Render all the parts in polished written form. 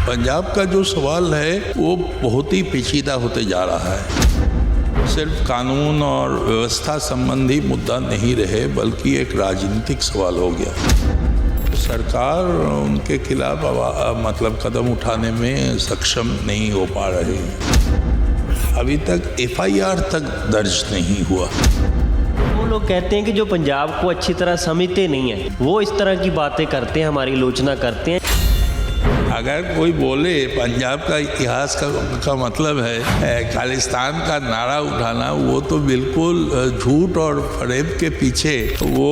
पंजाब का जो सवाल है वो बहुत ही पेचीदा होते जा रहा है। सिर्फ कानून और व्यवस्था संबंधी मुद्दा नहीं रहे बल्कि एक राजनीतिक सवाल हो गया। सरकार उनके खिलाफ कदम उठाने में सक्षम नहीं हो पा रहे हैं। अभी तक एफआईआर तक दर्ज नहीं हुआ। वो लोग कहते हैं कि जो पंजाब को अच्छी तरह समझते नहीं है वो इस तरह की बातें करते हैं, हमारी आलोचना करते हैं। अगर कोई बोले पंजाब का इतिहास का मतलब है खालिस्तान का नारा उठाना, वो तो बिल्कुल झूठ और फरेब के पीछे वो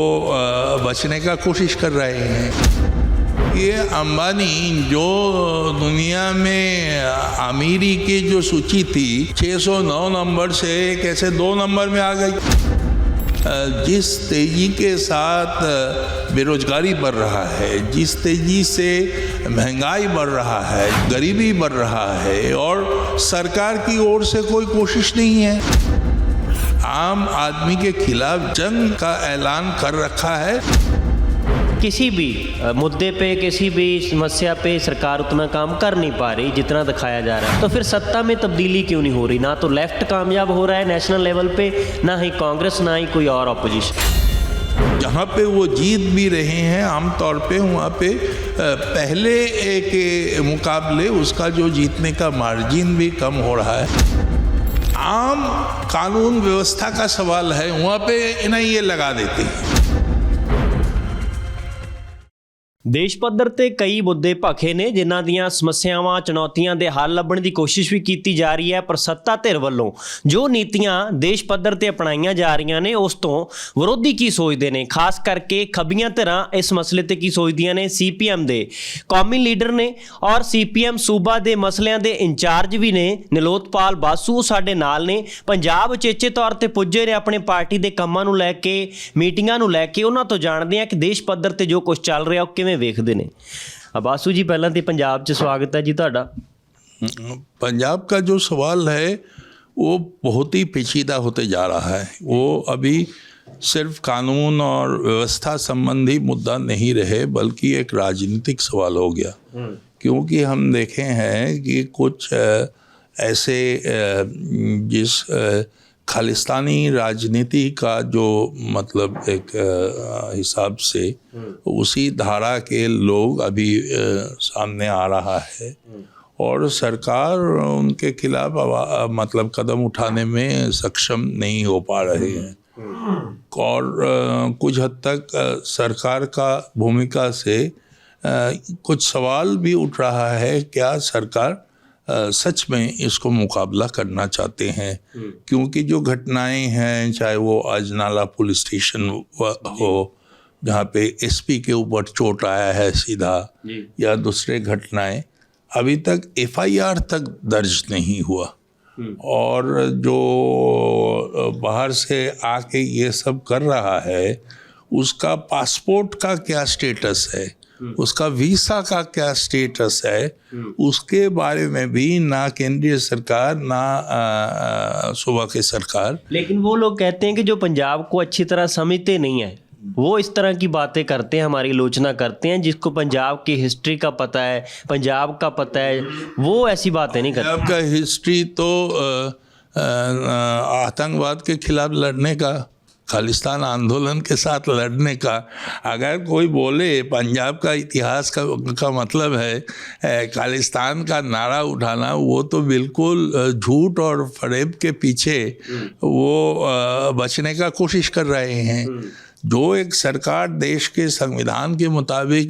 बचने का कोशिश कर रहे हैं। ये अंबानी जो दुनिया में अमीरी की जो सूची थी 609 नंबर से कैसे 2 नंबर में आ गई। जिस तेजी के साथ बेरोजगारी बढ़ रहा है, जिस तेजी से महंगाई बढ़ रहा है, गरीबी बढ़ रहा है और सरकार की ओर से कोई कोशिश नहीं है। आम आदमी के खिलाफ जंग का ऐलान कर रखा है। किसी भी मुद्दे पे, किसी भी समस्या पे सरकार उतना काम कर नहीं पा रही जितना दिखाया जा रहा है। तो फिर सत्ता में तब्दीली क्यों नहीं हो रही? ना तो लेफ्ट कामयाब हो रहा है नेशनल लेवल पे, ना ही कांग्रेस, ना ही कोई और ऑपोजिशन। जहाँ पे वो जीत भी रहे हैं आमतौर पे, वहाँ पे पहले के मुकाबले उसका जो जीतने का मार्जिन भी कम हो रहा है। आम कानून व्यवस्था का सवाल है, वहाँ पे इन्हें ये लगा देते हैं। ਦੇਸ਼ ਪੱਧਰ ਤੇ ਕਈ ਮੁੱਦੇ ਭਖੇ ਨੇ ਜਿਨ੍ਹਾਂ ਦੀਆਂ ਸਮੱਸਿਆਵਾਂ, ਚੁਣੌਤੀਆਂ ਦੇ ਹੱਲ ਲੱਭਣ ਦੀ ਕੋਸ਼ਿਸ਼ ਵੀ ਕੀਤੀ ਜਾ ਰਹੀ ਹੈ, ਪਰ ਸੱਤਾ ਧਿਰ ਵੱਲੋਂ ਜੋ ਨੀਤੀਆਂ ਦੇਸ਼ ਪੱਧਰ ਤੇ ਅਪਣਾਈਆਂ ਜਾ ਰਹੀਆਂ ਨੇ ਉਸ ਤੋਂ ਵਿਰੋਧੀ ਕੀ ਸੋਚਦੇ ਨੇ, ਖਾਸ ਕਰਕੇ ਖੱਬੀਆਂ ਧਿਰਾਂ ਇਸ ਮਸਲੇ ਤੇ ਕੀ ਸੋਚਦੀਆਂ ਨੇ। ਸੀਪੀਐਮ ਦੇ ਕੌਮੀ ਲੀਡਰ ਨੇ ਔਰ ਸੀਪੀਐਮ ਸੂਬਾ ਦੇ ਮਸਲਿਆਂ ਦੇ ਇੰਚਾਰਜ ਵੀ ਨੇ ਨਿਲੋਤਪਾਲ ਬਾਸੂ, ਸਾਡੇ ਨਾਲ ਨੇ। ਪੰਜਾਬ ਉਚੇਚੇ ਤੌਰ ਤੇ ਪੁੱਜੇ ਨੇ ਆਪਣੇ ਪਾਰਟੀ ਦੇ ਕੰਮਾਂ ਨੂੰ ਲੈ ਕੇ, ਮੀਟਿੰਗਾਂ ਨੂੰ ਲੈ ਕੇ। ਉਹਨਾਂ ਤੋਂ ਜਾਣਦੇ ਹਾਂ ਕਿ ਦੇਸ਼ ਪੱਧਰ ਤੇ ਜੋ ਕੁਝ ਚੱਲ ਰਿਹਾ ਉਹ ਕਿਵੇਂ ਵੇਖਦੇ ਨੇ। ਬਾਸੂ ਜੀ, ਪਹਿਲਾਂ ਤੇ ਪੰਜਾਬ 'ਚ ਸਵਾਗਤ ਹੈ ਜੀ ਤੁਹਾਡਾ। पंजाब का जो सवाल है वो बहुत ही पेचीदा होते जा रहा है। वो अभी सिर्फ कानून और व्यवस्था संबंधी मुद्दा नहीं रहे बल्कि एक राजनीतिक सवाल हो गया। क्योंकि हम देखे हैं कि कुछ ऐसे जिस खालिस्तानी राजनीति का जो एक हिसाब से उसी धारा के लोग अभी सामने आ रहा है और सरकार उनके खिलाफ कदम उठाने में सक्षम नहीं हो पा रहे हैं। और कुछ हद तक सरकार का भूमिका से कुछ सवाल भी उठ रहा है, क्या सरकार सच में इसको मुकाबला करना चाहते हैं। क्योंकि जो घटनाएं हैं, चाहे वो अजनाला पुलिस स्टेशन हो जहाँ पे एसपी के ऊपर चोट आया है सीधा, या दूसरे घटनाएं, अभी तक एफआईआर तक दर्ज नहीं हुआ। और जो बाहर से आके ये सब कर रहा है उसका पासपोर्ट का क्या स्टेटस है, उसका वीसा का क्या स्टेटस है, उसके बारे में भी ना केंद्रीय सरकार ना सूबा की सरकार। लेकिन वो लोग कहते हैं कि जो पंजाब को अच्छी तरह समझते नहीं है वो इस तरह की बातें करते हैं, हमारी आलोचना करते हैं। जिसको पंजाब की हिस्ट्री का पता है, पंजाब का पता है, वो ऐसी बातें नहीं करते। पंजाब का हिस्ट्री तो आतंकवाद के खिलाफ लड़ने का, खालिस्तान आंदोलन के साथ लड़ने का। अगर कोई बोले पंजाब का इतिहास का मतलब है खालिस्तान का नारा उठाना, वो तो बिल्कुल झूठ और फरेब के पीछे वो बचने का कोशिश कर रहे हैं। जो एक सरकार देश के संविधान के मुताबिक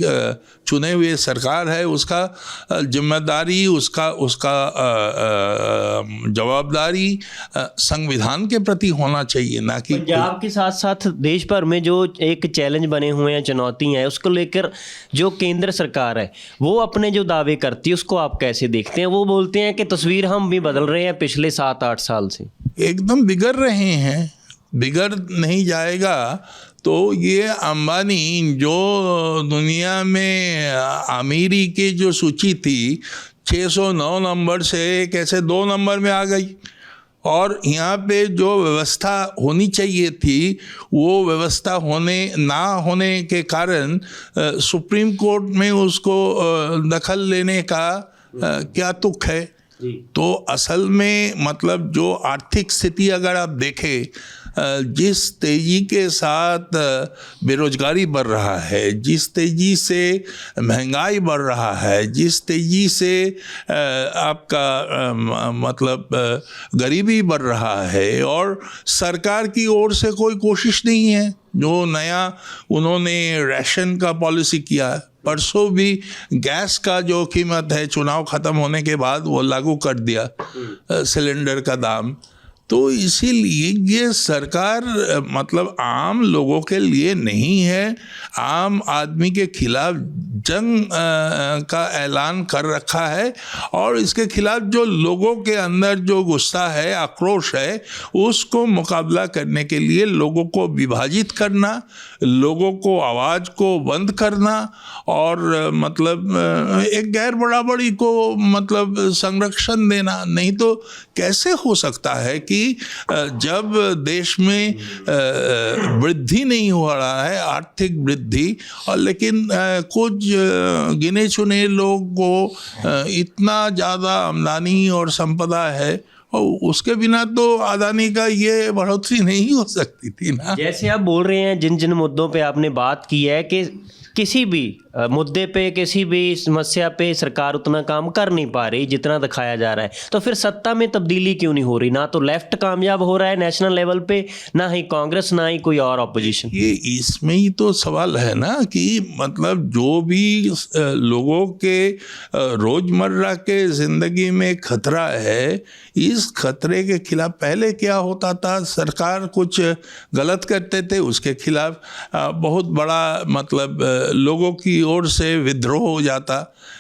चुने हुए सरकार है, उसका जिम्मेदारी, उसका जवाबदारी संविधान के प्रति होना चाहिए, ना कि पंजाब के साथ साथ देश भर में जो एक चैलेंज बने हुए हैं, चुनौती है, उसको लेकर जो केंद्र सरकार है वो अपने जो दावे करती है उसको आप कैसे देखते हैं? वो बोलते हैं कि तस्वीर हम भी बदल रहे हैं पिछले 7-8 साल से। एकदम बिगड़ रहे हैं, बिगड़ नहीं जाएगा। तो ये अंबानी जो दुनिया में अमीरी की जो सूची थी 609 नंबर से कैसे 2 नंबर में आ गई। और यहाँ पे जो व्यवस्था होनी चाहिए थी वो व्यवस्था ना होने के कारण सुप्रीम कोर्ट में उसको दखल लेने का क्या तुक है। तो असल में मतलब जो आर्थिक स्थिति अगर आप देखें, जिस तेजी के साथ बेरोजगारी बढ़ रहा है, जिस तेजी से महंगाई बढ़ रहा है, जिस तेजी से आपका मतलब गरीबी बढ़ रहा है, और सरकार की ओर से कोई कोशिश नहीं है। जो नया उन्होंने राशन का पॉलिसी किया, परसों भी गैस का जो कीमत है चुनाव खत्म होने के बाद वो लागू कर दिया, सिलेंडर का दाम। तो इसीलिए ये सरकार मतलब आम लोगों के लिए नहीं है, आम आदमी के खिलाफ जंग का ऐलान कर रखा है। और इसके खिलाफ जो लोगों के अंदर जो गुस्सा है, आक्रोश है, उसको मुकाबला करने के लिए लोगों को विभाजित करना, लोगों को आवाज़ को बंद करना, और मतलब एक गैर बराबरी को मतलब संरक्षण देना। नहीं तो कैसे हो सकता है कि जब देश में वृद्धि नहीं हो रहा है, आर्थिक वृद्धि, और लेकिन कुछ गिने चुने लोग को इतना ज़्यादा आमदनी और संपदा है, और उसके बिना तो अदानी का ये बढ़ोतरी नहीं हो सकती थी ना। जैसे आप बोल रहे हैं, जिन जिन मुद्दों पे आपने बात की है कि किसी भी मुद्दे पे, किसी भी समस्या पे सरकार उतना काम कर नहीं पा रही जितना दिखाया जा रहा है, तो फिर सत्ता में तब्दीली क्यों नहीं हो रही? ना तो लेफ्ट कामयाब हो रहा है नेशनल लेवल पे, ना ही कांग्रेस, ना ही कोई और ऑपोजिशन। ये इसमें ही तो सवाल है ना कि मतलब जो भी लोगों के रोजमर्रा के जिंदगी में खतरा है, इस खतरे के खिलाफ पहले क्या होता था, सरकार कुछ गलत करते थे, उसके खिलाफ बहुत बड़ा मतलब लोगों की ओर से विद्रोह हो जाता।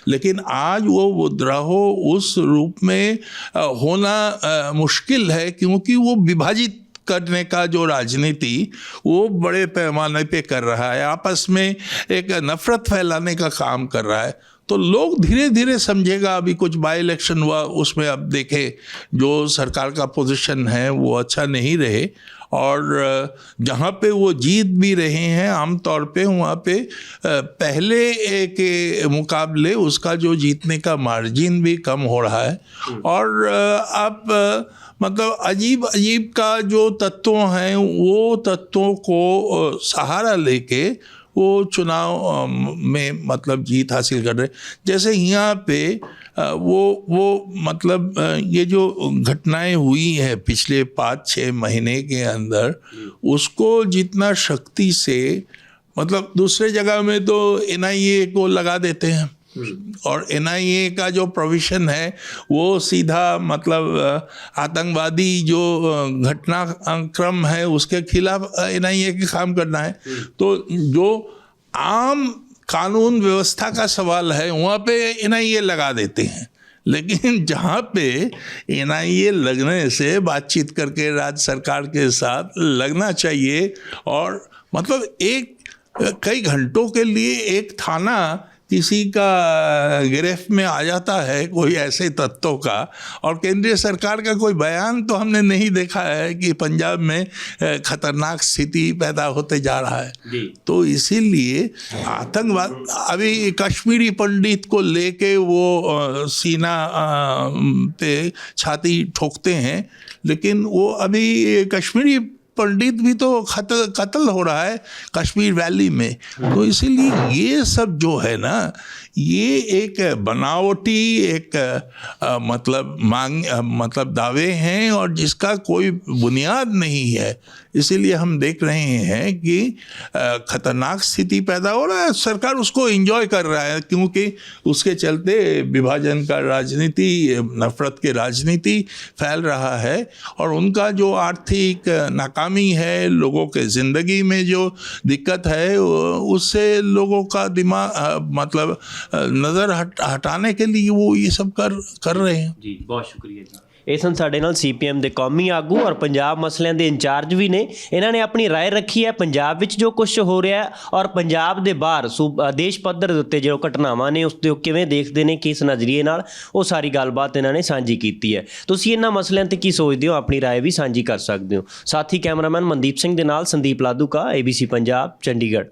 लेकिन आज वो विद्रोह उस रूप में होना मुश्किल है, क्योंकि वो विभाजित करने का जो राजनीति वो बड़े पैमाने पे कर रहा है, आपस में एक नफरत फैलाने का काम कर रहा है। तो लोग धीरे धीरे समझेगा। अभी कुछ बाई इलेक्शन हुआ, उसमें अब देखें जो सरकार का पोजीशन है वो अच्छा नहीं रहे, और जहाँ पे वो जीत भी रहे हैं आमतौर पे, वहाँ पे पहले के मुकाबले उसका जो जीतने का मार्जिन भी कम हो रहा है। और आप मतलब अजीब अजीब का जो तत्व हैं, वो तत्वों को सहारा लेके वो चुनाव में मतलब जीत हासिल कर रहे। जैसे यहाँ पे वो मतलब ये जो घटनाएं हुई है पिछले 5-6 महीने के अंदर, उसको जितना शक्ति से मतलब दूसरे जगह में तो NIA को लगा देते हैं, और NIA का जो प्रोविजन है वो सीधा मतलब आतंकवादी जो घटनाक्रम है उसके खिलाफ NIA के काम करना है। तो जो आम कानून व्यवस्था का सवाल है वहाँ पे NIA लगा देते हैं। लेकिन जहाँ पे NIA लगने से बातचीत करके राज्य सरकार के साथ लगना चाहिए, और मतलब एक कई घंटों के लिए एक थाना किसी का गिरफ्त में आ जाता है कोई ऐसे तत्वों का, और केंद्रीय सरकार का कोई बयान तो हमने नहीं देखा है कि पंजाब में खतरनाक स्थिति पैदा होते जा रहा है। तो इसीलिए आतंकवाद, अभी कश्मीरी पंडित को लेके वो सीना पे छाती ठोकते हैं, लेकिन वो अभी कश्मीरी पंडित भी तो कत्ल हो रहा है कश्मीर वैली में। तो इसीलिए ये सब जो है ना, ये एक बनावटी एक मतलब दावे हैं, और जिसका कोई बुनियाद नहीं है। इसीलिए हम देख रहे हैं कि खतरनाक स्थिति पैदा हो रहा है, सरकार उसको एंजॉय कर रहा है, क्योंकि उसके चलते विभाजन का राजनीति, नफरत की राजनीति फैल रहा है, और उनका जो आर्थिक नाकामी है, लोगों के ज़िंदगी में जो दिक्कत है, उससे लोगों का दिमाग मतलब नज़र हटाने के लिए वो ये सब कर रहे हैं। जी, बहुत शुक्रिया जी। ਇਹ ਸਨ ਸਾਡੇ ਨਾਲ CPM ਦੇ ਕੌਮੀ ਆਗੂ ਔਰ ਪੰਜਾਬ ਮਸਲਿਆਂ ਦੇ ਇੰਚਾਰਜ ਵੀ ਨੇ। ਇਹਨਾਂ ਨੇ ਆਪਣੀ ਰਾਏ ਰੱਖੀ ਹੈ ਪੰਜਾਬ ਵਿੱਚ ਜੋ ਕੁਝ ਹੋ ਰਿਹਾ ਔਰ ਪੰਜਾਬ ਦੇ ਬਾਹਰ ਦੇਸ਼ ਪੱਧਰ ਦੇ ਉੱਤੇ ਜੋ ਘਟਨਾਵਾਂ ਨੇ ਉਸ ਦੇ ਕਿਵੇਂ ਦੇਖਦੇ ਨੇ, ਕਿਸ ਨਜ਼ਰੀਏ ਨਾਲ, ਉਹ ਸਾਰੀ ਗੱਲਬਾਤ ਇਹਨਾਂ ਨੇ ਸਾਂਝੀ ਕੀਤੀ ਹੈ। ਤੁਸੀਂ ਇਹਨਾਂ ਮਸਲਿਆਂ 'ਤੇ ਕੀ ਸੋਚਦੇ ਹੋ, ਆਪਣੀ ਰਾਏ ਵੀ ਸਾਂਝੀ ਕਰ ਸਕਦੇ ਹੋ। ਸਾਥੀ ਕੈਮਰਾਮੈਨ ਮਨਦੀਪ ਸਿੰਘ ਦੇ ਨਾਲ ਸੰਦੀਪ ਲਾਧੂਕਾ, ABC ਪੰਜਾਬ, ਚੰਡੀਗੜ੍ਹ।